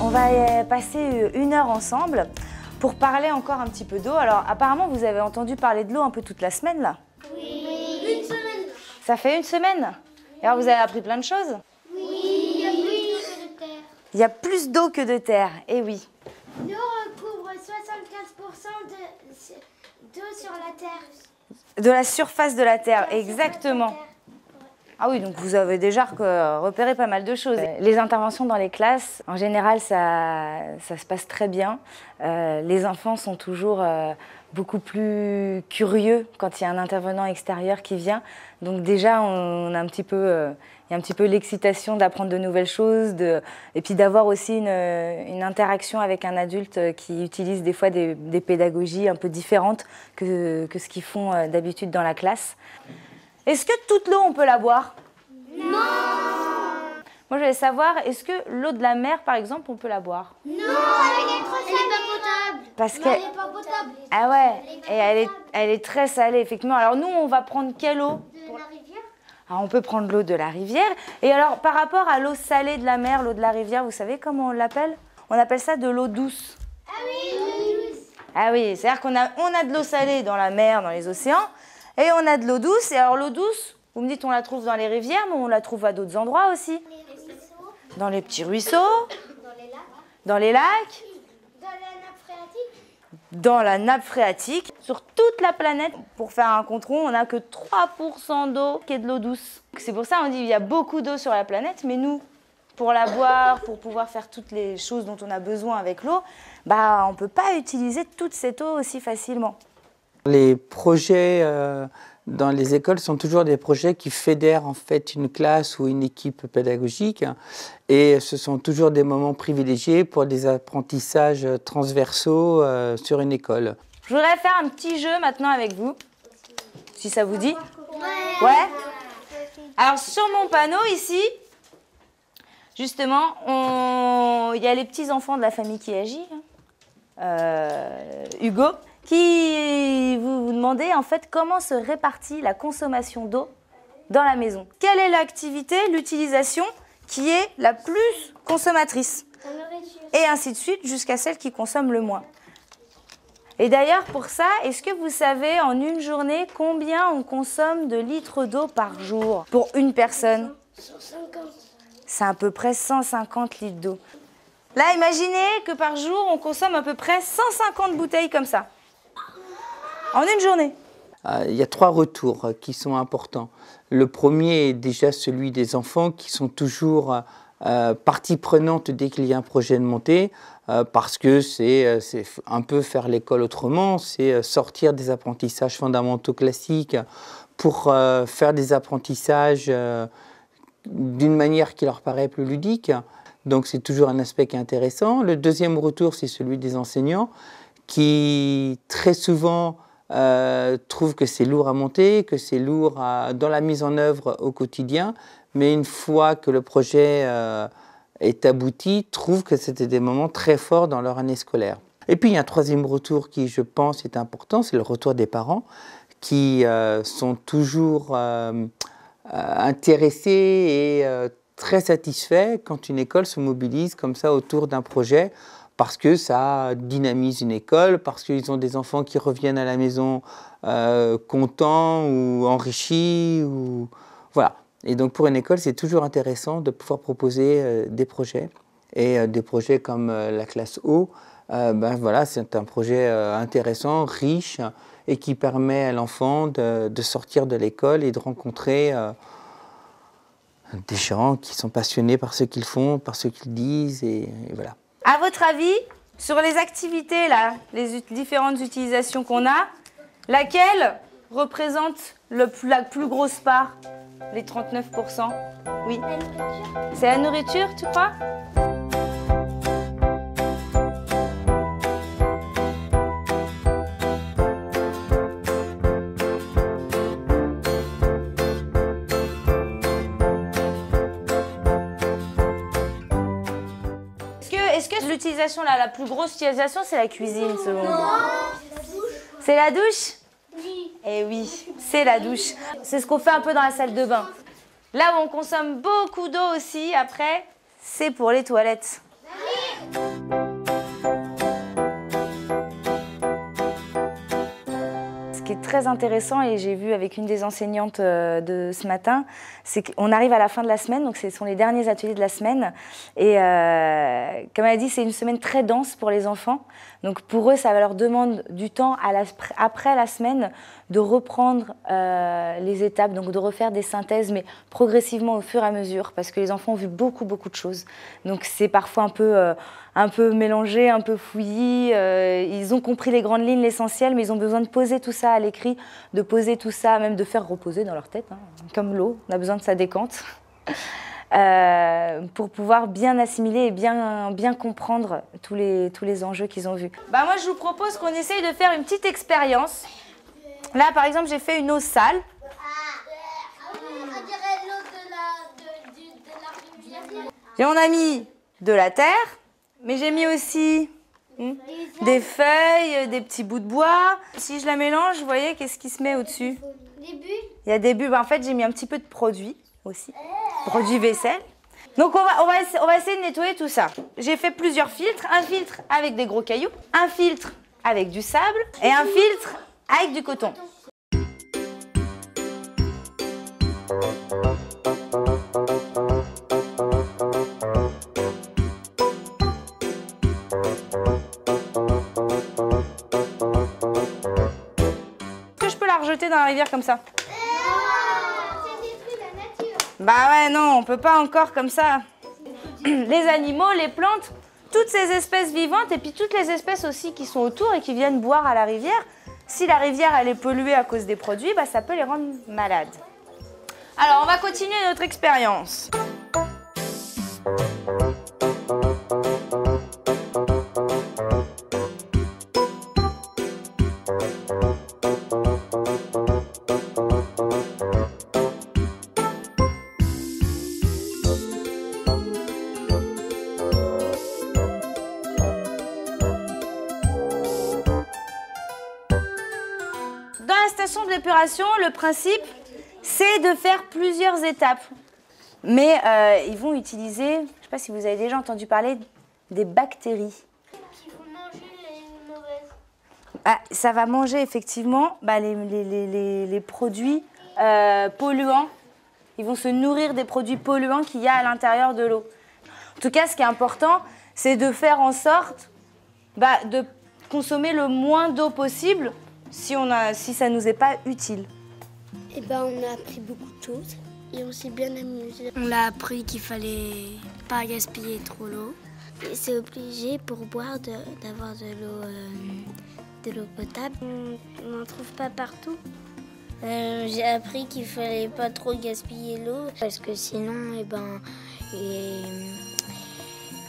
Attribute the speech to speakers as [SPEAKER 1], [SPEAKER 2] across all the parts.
[SPEAKER 1] On va passer 1 heure ensemble pour parler encore un petit peu d'eau. Alors apparemment vous avez entendu parler de l'eau un peu toute la semaine là?
[SPEAKER 2] Oui. 1 semaine.
[SPEAKER 1] Ça fait 1 semaine? Et alors vous avez appris plein de choses?
[SPEAKER 2] Oui, il y a plus d'eau que de terre.
[SPEAKER 1] Il y a plus d'eau que de terre, eh oui.
[SPEAKER 2] L'eau recouvre 75% d'eau sur la terre.
[SPEAKER 1] De la surface de la terre, exactement. Ah oui, donc vous avez déjà repéré pas mal de choses. Les interventions dans les classes, en général, ça se passe très bien. Les enfants sont toujours beaucoup plus curieux quand il y a un intervenant extérieur qui vient. Donc déjà, on a un petit peu, il y a un petit peu l'excitation d'apprendre de nouvelles choses, et puis d'avoir aussi une interaction avec un adulte qui utilise des fois des pédagogies un peu différentes que ce qu'ils font d'habitude dans la classe. Est-ce que toute l'eau, on peut la boire?
[SPEAKER 2] Non.
[SPEAKER 1] Moi, je voulais savoir, est-ce que l'eau de la mer, par exemple, on peut la boire?
[SPEAKER 2] Non, elle est trop salée. Elle n'est pas potable.
[SPEAKER 1] Parce
[SPEAKER 2] Elle
[SPEAKER 1] que...
[SPEAKER 2] n'est pas potable.
[SPEAKER 1] Ah ouais, et elle est très salée, effectivement. Alors nous, on va prendre quelle eau?
[SPEAKER 2] De la rivière.
[SPEAKER 1] Alors, on peut prendre l'eau de la rivière. Et alors, par rapport à l'eau salée de la mer, l'eau de la rivière, vous savez comment on l'appelle? On appelle ça de l'eau douce.
[SPEAKER 2] Ah oui, l'eau douce.
[SPEAKER 1] Ah oui, c'est-à-dire qu'on a de l'eau salée dans la mer, dans les océans, et on a de l'eau douce. Et alors l'eau douce, vous me dites on la trouve dans les rivières, mais on la trouve à d'autres endroits aussi.
[SPEAKER 2] Les ruisseaux.
[SPEAKER 1] Dans les petits ruisseaux,
[SPEAKER 2] Dans les lacs.
[SPEAKER 1] dans les lacs,
[SPEAKER 2] Dans la nappe phréatique.
[SPEAKER 1] dans la nappe phréatique. Sur toute la planète, pour faire un compte rond, on n'a que 3% d'eau qui est de l'eau douce. C'est pour ça qu'on dit qu'il y a beaucoup d'eau sur la planète, mais nous, pour la boire, pour pouvoir faire toutes les choses dont on a besoin avec l'eau, bah, on ne peut pas utiliser toute cette eau aussi facilement.
[SPEAKER 3] Les projets dans les écoles sont toujours des projets qui fédèrent en fait une classe ou une équipe pédagogique, et ce sont toujours des moments privilégiés pour des apprentissages transversaux sur une école.
[SPEAKER 1] Je voudrais faire un petit jeu maintenant avec vous, si ça vous dit.
[SPEAKER 2] Ouais.
[SPEAKER 1] Ouais. Alors sur mon panneau ici, justement, il y a les petits enfants de la famille qui agit, Hugo, qui vous demandez en fait comment se répartit la consommation d'eau dans la maison. Quelle est l'activité, l'utilisation qui est la plus consommatrice?
[SPEAKER 2] La nourriture.
[SPEAKER 1] Et ainsi de suite jusqu'à celle qui consomme le moins. Et d'ailleurs pour ça, est-ce que vous savez en une journée combien on consomme de litres d'eau par jour pour une personne?
[SPEAKER 2] 150.
[SPEAKER 1] C'est à peu près 150 litres d'eau. Là, imaginez que par jour, on consomme à peu près 150 bouteilles comme ça. En une journée.
[SPEAKER 3] Il y a 3 retours qui sont importants. Le premier est déjà celui des enfants qui sont toujours partie prenante dès qu'il y a un projet de montée, parce que c'est un peu faire l'école autrement, c'est sortir des apprentissages fondamentaux classiques pour faire des apprentissages d'une manière qui leur paraît plus ludique. Donc c'est toujours un aspect qui est intéressant. Le deuxième retour, c'est celui des enseignants qui très souvent trouvent que c'est lourd à monter, que c'est lourd dans la mise en œuvre au quotidien, mais une fois que le projet est abouti, trouvent que c'était des moments très forts dans leur année scolaire. Et puis il y a un troisième retour qui, je pense, est important, c'est le retour des parents qui sont toujours intéressés et très satisfaits quand une école se mobilise comme ça autour d'un projet, parce que ça dynamise une école, parce qu'ils ont des enfants qui reviennent à la maison contents ou enrichis. Voilà. Et donc pour une école, c'est toujours intéressant de pouvoir proposer des projets. Et des projets comme la classe O, ben voilà, c'est un projet intéressant, riche, et qui permet à l'enfant de sortir de l'école et de rencontrer des gens qui sont passionnés par ce qu'ils font, par ce qu'ils disent, et voilà.
[SPEAKER 1] À votre avis, sur les activités, là, les différentes utilisations qu'on a, laquelle représente la plus grosse part, les 39%? Oui.
[SPEAKER 2] La nourriture.
[SPEAKER 1] C'est la nourriture, tu crois? Est-ce que l'utilisation, la plus grosse utilisation, c'est la cuisine, selon vous? C'est la douche?
[SPEAKER 2] Oui.
[SPEAKER 1] Eh oui, c'est la douche. C'est ce qu'on fait un peu dans la salle de bain. Là où on consomme beaucoup d'eau aussi, après, c'est pour les toilettes. Ce qui est très intéressant, et j'ai vu avec une des enseignantes de ce matin, c'est qu'on arrive à la fin de la semaine, donc ce sont les derniers ateliers de la semaine. Et comme elle a dit, c'est une semaine très dense pour les enfants. Donc pour eux, ça leur demande du temps après la semaine de reprendre les étapes, donc de refaire des synthèses, mais progressivement au fur et à mesure, parce que les enfants ont vu beaucoup de choses. Donc c'est parfois un peu mélangé, un peu fouillis. Ils ont compris les grandes lignes, l'essentiel, mais ils ont besoin de poser tout ça à l'écrit, de poser tout ça, même de faire reposer dans leur tête, hein, comme l'eau. On a besoin de sa décante. Pour pouvoir bien assimiler et bien comprendre tous les enjeux qu'ils ont vus. Bah moi, je vous propose qu'on essaye de faire une petite expérience. Là, par exemple, j'ai fait une eau sale.
[SPEAKER 2] On dirait l'eau de la rivière.
[SPEAKER 1] Et on a mis de la terre, mais j'ai mis aussi des feuilles, des petits bouts de bois. Si je la mélange, vous voyez, qu'est-ce qui se met au-dessus?
[SPEAKER 2] Des bulles.
[SPEAKER 1] Il y a des bulles. En fait, j'ai mis un petit peu de produit aussi. Produit vaisselle. Donc on va essayer de nettoyer tout ça. J'ai fait plusieurs filtres. Un filtre avec des gros cailloux, un filtre avec du sable et un filtre avec du coton. Est-ce que je peux la rejeter dans la rivière comme ça? Bah ouais, non, on peut pas encore comme ça. Les animaux, les plantes, toutes ces espèces vivantes et puis toutes les espèces aussi qui sont autour et qui viennent boire à la rivière, si la rivière elle est polluée à cause des produits, bah, ça peut les rendre malades. Alors, on va continuer notre expérience. De l'épuration, le principe, c'est de faire plusieurs étapes. Mais ils vont utiliser, je ne sais pas si vous avez déjà entendu parler des bactéries.
[SPEAKER 2] Qui vont manger les mauvaises.
[SPEAKER 1] Ah, ça va manger effectivement les produits polluants. Ils vont se nourrir des produits polluants qu'il y a à l'intérieur de l'eau. En tout cas, ce qui est important, c'est de faire en sorte de consommer le moins d'eau possible si ça ne nous est pas utile.
[SPEAKER 2] Eh ben, on a appris beaucoup de choses et on s'est bien amusé.
[SPEAKER 4] On a appris qu'il fallait pas gaspiller trop l'eau.
[SPEAKER 2] Et c'est obligé pour boire d'avoir de l'eau potable. On n'en trouve pas partout.
[SPEAKER 4] J'ai appris qu'il fallait pas trop gaspiller l'eau parce que sinon,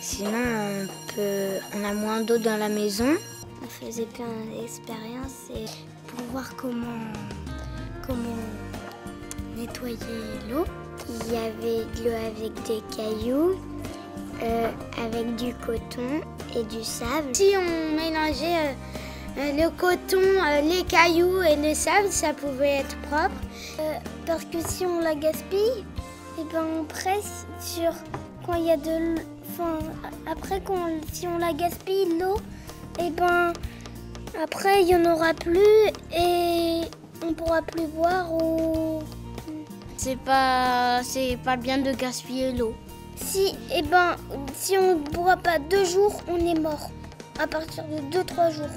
[SPEAKER 4] sinon on a moins d'eau dans la maison.
[SPEAKER 2] On faisait plein d'expériences et pour voir comment nettoyer l'eau. Il y avait de l'eau avec des cailloux, avec du coton et du sable.
[SPEAKER 4] Si on mélangeait le coton, les cailloux et le sable, ça pouvait être propre.
[SPEAKER 2] Parce que si on la gaspille, et ben on presse sur quand il y a de l'eau. Après, si on la gaspille l'eau, et ben après il y en aura plus et on pourra plus boire ou
[SPEAKER 4] C'est pas bien de gaspiller l'eau.
[SPEAKER 2] Si on ne boit pas 2 jours, on est mort. À partir de 2-3 jours.